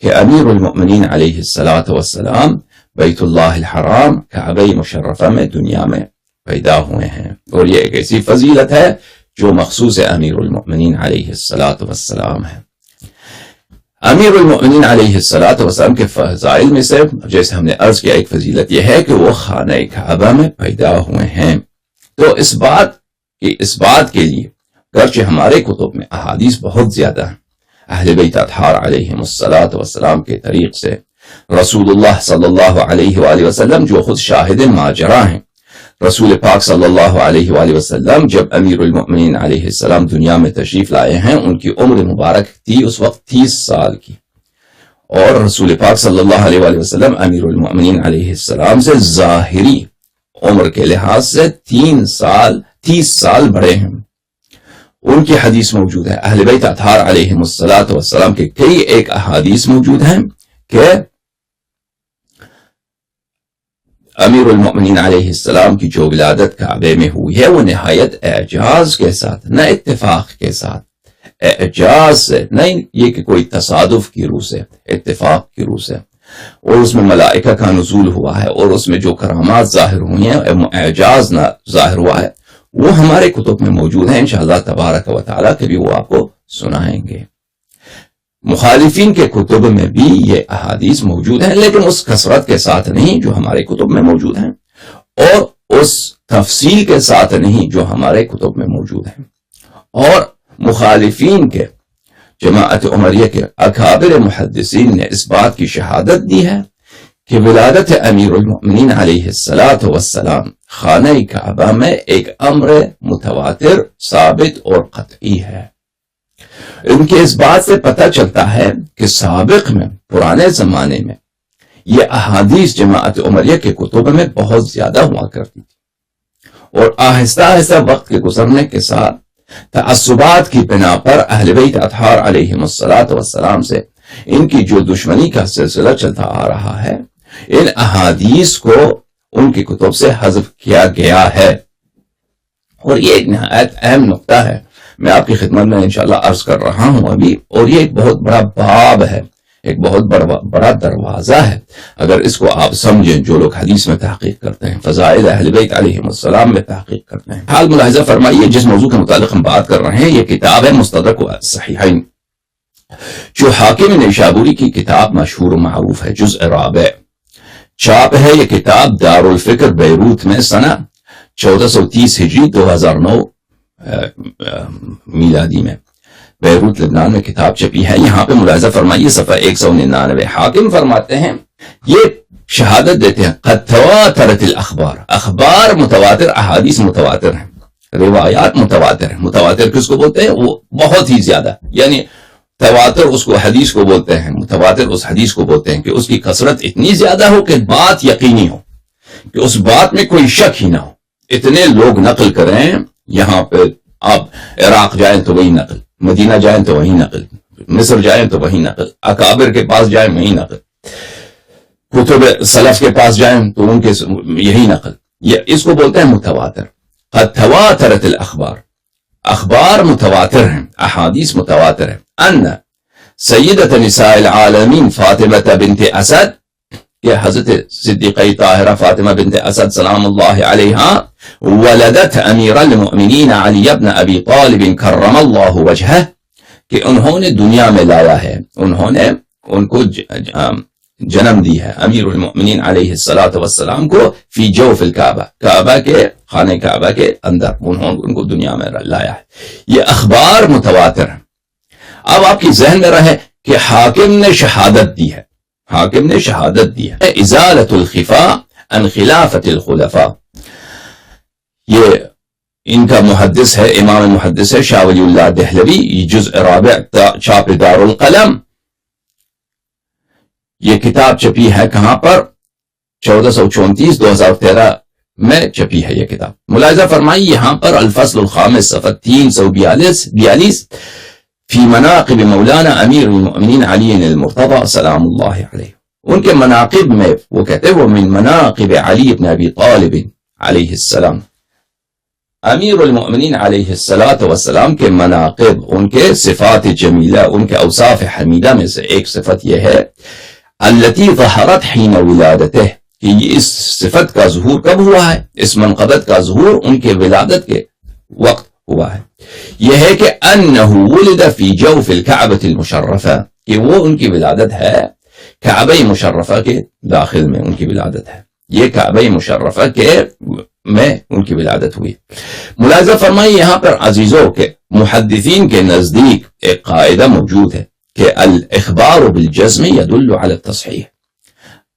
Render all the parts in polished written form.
کہ امیر المؤمنین علیہ الصلاۃ والسلام بیت اللہ الحرام کعبہ مشرفہ میں دنیا میں پیدا ہوئے ہیں، اور یہ ایک ایسی فضیلت ہے جو مخصوص امیر المؤمنین علیہ الصلاۃ والسلام ہے۔ امیر المؤمنین علیہ الصلاۃ والسلام کے فضائل میں سے جیسے ہم نے عرض کیا ایک فضیلت یہ ہے کہ وہ خانہ کعبہ میں پیدا ہوئے ہیں۔ تو اس بات کے لیے گرچہ ہمارے کتب میں احادیث بہت زیادہ ہیں اہل بیت اطہار علیہم الصلاۃ والسلام کے طریق سے، رسول اللہ صلی اللہ علیہ وآلہ وسلم جو خود شاہد ماجرا ہیں، رسول پاک صلی اللہ علیہ وآلہ وسلم جب امیر المؤمنین علیہ السلام دنیا میں تشریف لائے ہیں ان کی عمر مبارک تھی اس وقت 30 سال کی، اور رسول پاک صلی اللہ علیہ وآلہ وسلم امیر المؤمنین علیہ السلام سے ظاہری عمر کے لحاظ سے 30 سال بڑے ہیں۔ ان کی حدیث موجود ہے، اہل بیت اطہار علیہم الصلاۃ والسلام کے کئی ایک احادیث موجود ہیں کہ امیر المؤمنین علیہ السلام کی جو ولادت کعبے میں ہوئی ہے وہ نہایت اعجاز کے ساتھ، نہ اتفاق کے ساتھ، اعجاز سے، نہیں یہ کہ کوئی تصادف کی روح سے، اتفاق کی روح سے، اور اس میں ملائکہ کا نزول ہوا ہے اور اس میں جو کرامات ظاہر ہوئی ہیں، اعجاز نہ ظاہر ہوا ہے، وہ ہمارے کتب میں موجود ہیں، انشاءاللہ تبارک و تعالی کبھی وہ آپ کو سنائیں گے۔ مخالفین کے کتب میں بھی یہ احادیث موجود ہیں لیکن اس کثرت کے ساتھ نہیں جو ہمارے کتب میں موجود ہیں، اور اس تفصیل کے ساتھ نہیں جو ہمارے کتب میں موجود ہیں، اور مخالفین کے جماعت عمریہ کے اکابر محدثین نے اس بات کی شہادت دی ہے کہ ولادت امیر المؤمنین علیہ الصلاۃ والسلام خانہ کعبہ میں ایک امر متواتر، ثابت اور قطعی ہے۔ ان کے اس بات سے پتہ چلتا ہے کہ سابق میں، پرانے زمانے میں، یہ احادیث جماعت عمریہ کے کتب میں بہت زیادہ ہوا کرتی تھی، اور آہستہ آہستہ وقت کے گزرنے کے ساتھ تعصبات کی بنا پر اہل بیت اطہار علیہم الصلاۃ والسلام سے ان کی جو دشمنی کا سلسلہ چلتا آ رہا ہے، ان احادیث کو ان کی کتب سے حذف کیا گیا ہے، اور یہ ایک نہایت اہم نقطہ ہے، میں آپ کی خدمت میں انشاءاللہ عرض کر رہا ہوں ابھی، اور یہ ایک بہت بڑا باب ہے، ایک بہت بڑا دروازہ ہے اگر اس کو آپ سمجھیں، جو لوگ حدیث میں تحقیق کرتے ہیں، فضائل اہل بیت علیہم السلام میں تحقیق کرتے ہیں۔ حال ملاحظہ فرمائیے جس موضوع کے متعلق ہم بات کر رہے ہیں یہ کتاب ہے مستدرک الصحیحین، جو حاکم نیشابوری کی کتاب مشہور و معروف ہے، جزء رابع چھاپ ہے یہ کتاب دارالفکر بیروت میں سنہ 1430 ہجری 2009 میلادی میں بیروت لبنان میں کتاب چھپی ہے۔ یہاں پہ ملاحظہ فرمائیے صفحہ 199، حاکم فرماتے ہیں، یہ شہادت دیتے ہیں قد تواترت الاخبار، اخبار متواتر، احادیث متواتر ہیں، روایات متواتر ہیں۔ متواتر کس کو بولتے ہیں؟ وہ بہت ہی زیادہ، یعنی تواتر اس کو حدیث کو بولتے ہیں، متواتر اس حدیث کو بولتے ہیں کہ اس کی کثرت اتنی زیادہ ہو کہ بات یقینی ہو، کہ اس بات میں کوئی شک ہی نہ ہو، اتنے لوگ نقل کریں، یہاں پہ آپ عراق جائیں تو وہی نقل، مدینہ جائیں تو وہی نقل، مصر جائیں تو وہی نقل، اکابر کے پاس جائیں وہی نقل، کتب سلف کے پاس جائیں تو ان کے یہی نقل، یہ اس کو بولتے ہیں متواتر۔ قد تواترت الاخبار، اخبار متواتر ہیں، احادیث متواتر ہیں، ان سیدۃ نساء العالمین فاطمہ بنت اسد، کہ حضرت صدیقہ طاہرہ فاطمہ بنت اسد سلام اللہ علیہا ولدت امیر المؤمنین علی بن ابی طالب کرم اللہ وجہہ، کہ انہوں نے دنیا میں لایا ہے، انہوں نے ان کو جنم دی ہے، امیر المؤمنین علیہ الصلاۃ والسلام کو، فی جوف الکعبہ، کعبہ کے خانہ کعبہ کے اندر انہوں ان کو دنیا میں لایا ہے۔ یہ اخبار متواتر ہیں۔ اب آپ کی ذہن میں رہے کہ حاکم نے شہادت دی ہے، حاکم نے شہادت دی ہے، ازالۃ الخفاء عن خلافۃ الخلفاء، یہ ان کا محدث ہے، امام محدث ہے شاہ ولی اللہ دہلوی، یہ جزء رابع چھاپ دار القلم، یہ کتاب چھپی ہے کہاں پر؟ 1434 2013 میں چھپی ہے یہ کتاب۔ ملاحظہ فرمائی یہاں پر الفصل الخامس صفحہ 342 فی مناقب مولانا امیر المؤمنین علی المرتضی سلام اللہ علیہ، ان کے مناقب میں وہ کہتے ہیں وہ من مناقب علی بن ابی طالب علیہ السلام، امیر المؤمنین علیہ الصلوۃ والسلام کے مناقب، ان کے صفات جمیلہ، ان کے اوصاف حمیدہ میں سے ایک صفت یہ ہے التی ظہرت حین ولادتہ، کہ اس صفت کا ظہور کب ہوا ہے، اس منقبت کا ظہور ان کے ولادت کے وقت ہوا ہے. یہ ہے کہ انہ ولد فی جوف الکعبۃ المشرفہ، کہ وہ ان کی ولادت ہے کعبہ مشرفہ کے داخل میں ان کی ولادت ہے. یہ کعبہ مشرفہ کے میں ان کی ولادت ہوئی. ملاحظہ فرمائیے یہاں پر عزیزوں کے محدثین کے نزدیک ایک قاعدہ موجود ہے کہ الاخبار بالجزم يدل على التصحیح.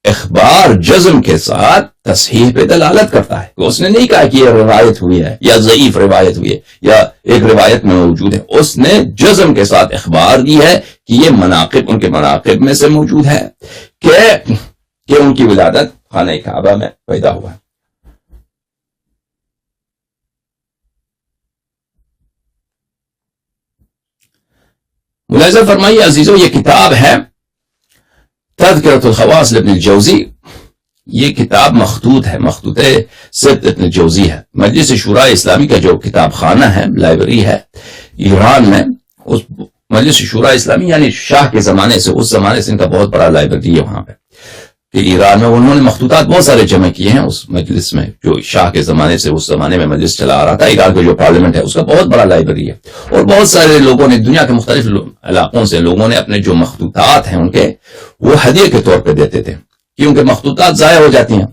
اخبار جزم کے ساتھ تصحیح پہ دلالت کرتا ہے. اس نے نہیں کہا کہ یہ روایت ہوئی ہے یا ضعیف روایت ہوئی ہے یا ایک روایت میں موجود ہے، اس نے جزم کے ساتھ اخبار دی ہے کہ یہ مناقب ان کے مناقب میں سے موجود ہے کہ ان کی ولادت خانہ کعبہ میں پیدا ہوا ہے. ملاحظہ فرمائیے عزیزو، یہ کتاب ہے تذکرۃ الخواص لابن الجوزی. یہ کتاب مخطوط ہے، مخطوط سبت ابن الجوزی ہے. مجلس شورای اسلامی کا جو کتاب خانہ ہے، لائبریری ہے ایران میں، اس مجلس شورای اسلامی یعنی شاہ کے زمانے سے، اس زمانے سے ان کا بہت بڑا لائبریری ہے وہاں پہ کہ ایران میں. انہوں نے مخطوطات بہت سارے جمع کیے ہیں اس مجلس میں، جو شاہ کے زمانے سے اس زمانے میں مجلس چلا آ رہا تھا. ایران کا جو پارلیمنٹ ہے اس کا بہت بڑا لائبریری ہے، اور بہت سارے لوگوں نے دنیا کے مختلف علاقوں سے لوگوں نے اپنے جو مخطوطات ہیں ان کے وہ ہدیے کے طور پہ دیتے تھے، کیونکہ مخطوطات ضائع ہو جاتی ہیں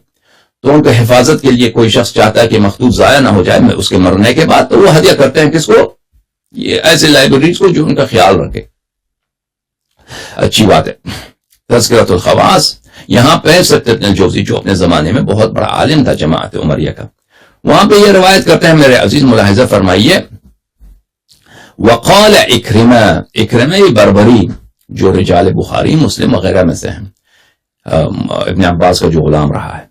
تو ان کے حفاظت کے لیے کوئی شخص چاہتا ہے کہ مخطوط ضائع نہ ہو جائے اس کے مرنے کے بعد، تو وہ ہدیہ کرتے ہیں کس کو؟ یہ ایسے لائبریریز کو جو ان کا خیال رکھے. اچھی بات ہے. تذکرۃ الخواص یہاں پہ سبت ابن الجوزی جو اپنے زمانے میں بہت بڑا عالم تھا جماعت عمریہ کا، وہاں پہ یہ روایت کرتے ہیں میرے عزیز ملاحظہ فرمائیے. وقال اکرمہ بربری جو رجال بخاری مسلم وغیرہ میں سے ہیں، ابن عباس کا جو غلام رہا ہے،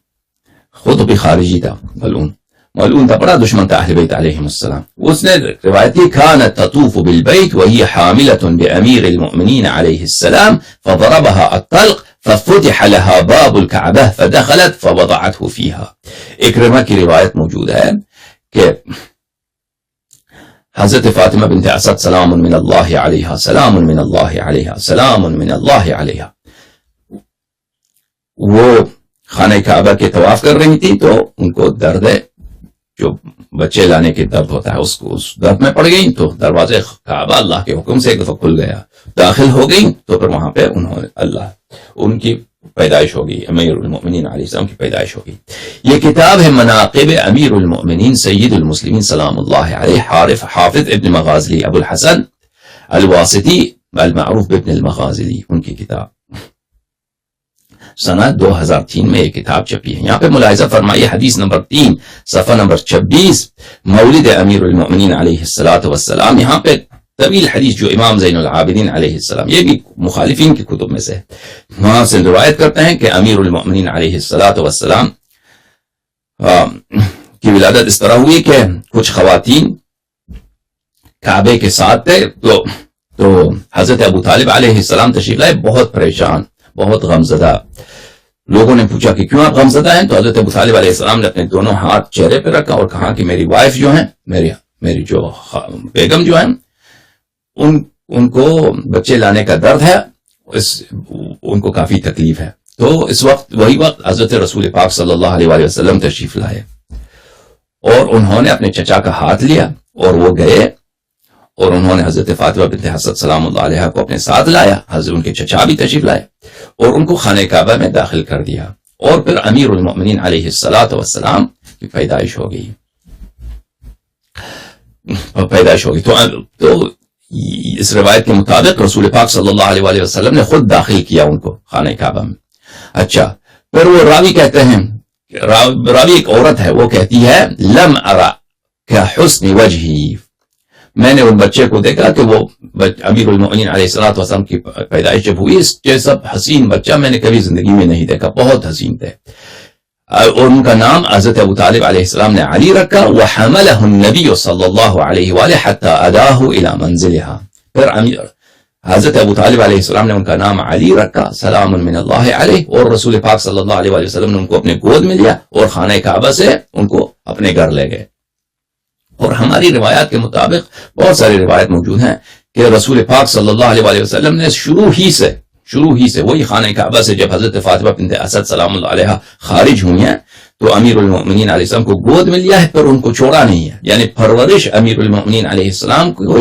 خود بھی خارجی تھا، ملعون تھا، بڑا دشمن تھا اہل بیت علیہم السلام. اس نے روایت کی كانت تطوف بالبيت وهي حاملة بأمير المؤمنين عليه السلام فضربها الطلق ففتح لها باب الكعبة فدخلت فوضعته فيها. اکرمہ کی روایت موجود ہے کہ حضرت فاطمہ بنت اسد سلام من اللہ علیہا، سلام من اللہ علیہا، سلام من اللہ علیہا، وہ خانہ کعبہ کے طواف کر رہی تھی تو ان کو درد ہے، جو بچے لانے کے درد ہوتا ہے، اس درد میں پڑ گئی تو دروازے کعبہ اللہ کے حکم سے ایک دفعہ کھل گیا، داخل ہو گئی تو پھر وہاں پہ انہوں نے ان کی پیدائش ہوگی، امیر المؤمنین علیہ السلام کی پیدائش ہوگی. یہ کتاب ہے مناقب امیر المؤمنین سید المسلمین سلام اللہ علیہ حافظ ابن مغازلی ابو الحسن الواسطی المعروف بابن المغازلی، ان کی کتاب سنہ 2003 میں یہ کتاب چھپی ہے. یہاں پہ ملاحظہ فرمائیے حدیث نمبر 3 صفحہ نمبر 26 مولد امیر المؤمنین علیہ الصلوۃ والسلام. یہاں پہ طویل حدیث جو امام زین العابدین علیہ السلام، یہ بھی مخالفین کی کتب میں سے وہاں سے روایت کرتے ہیں کہ امیر المؤمنین علیہ الصلوۃ والسلام کی ولادت اس طرح ہوئی کہ کچھ خواتین کعبے کے ساتھ تھے تو حضرت ابو طالب علیہ السلام تشریف لائے، بہت پریشان، بہت غمزدہ. لوگوں نے پوچھا کہ کیوں آپ غمزدہ ہیں؟ تو حضرت ابو طالب علیہ السلام نے اپنے دونوں ہاتھ چہرے پہ رکھا اور کہا کہ میری وائف جو ہیں، میری جو بیگم جو ہیں، ان کو بچے لانے کا درد ہے، ان کو کافی تکلیف ہے. تو اس وقت وہی وقت حضرت رسول پاک صلی اللہ علیہ وآلہ وسلم تشریف لائے اور انہوں نے اپنے چچا کا ہاتھ لیا اور وہ گئے اور انہوں نے حضرت فاطمہ بنت حسن سلام اللہ علیہ کو اپنے ساتھ لایا. حضرت ان کے چچا بھی تشریف لائے اور ان کو خانہ کعبہ میں داخل کر دیا، اور پھر امیر المؤمنین علیہ الصلوۃ والسلام کی پیدائش ہو گئی. تو اس روایت کے مطابق رسول پاک صلی اللہ علیہ وآلہ وسلم نے خود داخل کیا ان کو خانہ کعبہ میں. اچھا، پھر وہ راوی کہتے ہیں، راوی ایک عورت ہے، وہ کہتی ہے لم ارا کحسن وجہی، میں نے ان بچے کو دیکھا کہ وہ امیر المؤمنین علیہ الصلوۃ والسلام کی پیدائش جب ہوئی، اس جیسا حسین بچہ میں نے کبھی زندگی میں نہیں دیکھا، بہت حسین تھے. اور ان کا نام حضرت ابو طالب علیہ السلام نے علی رکھا. وحملہ النبی صلی اللہ علیہ وآلہ حتی اداہ الی منزلہا، پھر حضرت ابو طالب علیہ السلام نے ان کا نام علی رکھا سلام من اللہ علیہ، اور رسول پاک صلی اللہ علیہ وآلہ وسلم نے ان کو اپنے گود میں لیا اور خانہ کعبہ سے ان کو اپنے گھر لے گئے اور ہماری روایات کے مطابق بہت ساری روایت موجود ہیں کہ رسول پاک صلی اللہ علیہ وآلہ وسلم نے شروع ہی سے وہی خانہ کعبہ سے جب حضرت فاطمہ بنت اسد سلام اللہ علیہ خارج ہوئی ہیں تو امیر المؤمنین علیہ السلام کو گود میں لیا ہے پر ان کو چھوڑا نہیں ہے. یعنی پرورش امیر المؤمنین علیہ السلام کو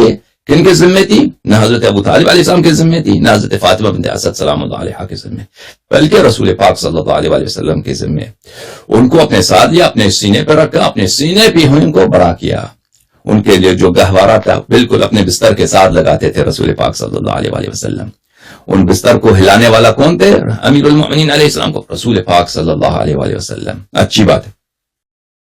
کن کے ذمے تھی؟ نہ حضرت ابو طالب علیہ السلام کے ذمے تھی، نہ حضرت فاطمہ بنت اسد سلام اللہ علیہ کے ذمے، بلکہ رسول پاک صلی اللہ علیہ وسلم کے ذمے. ان کو اپنے ساتھ لیا، اپنے سینے پر رکھا، اپنے سینے پہ ان کو بڑا کیا. ان کے لیے جو گہوارہ تھا بالکل اپنے بستر کے ساتھ لگاتے تھے رسول پاک صلی اللہ علیہ وسلم. ان بستر کو ہلانے والا کون تھے؟ امیر المؤمنین علیہ السلام کو رسول پاک صلی اللہ علیہ وسلم. اچھی بات ہے.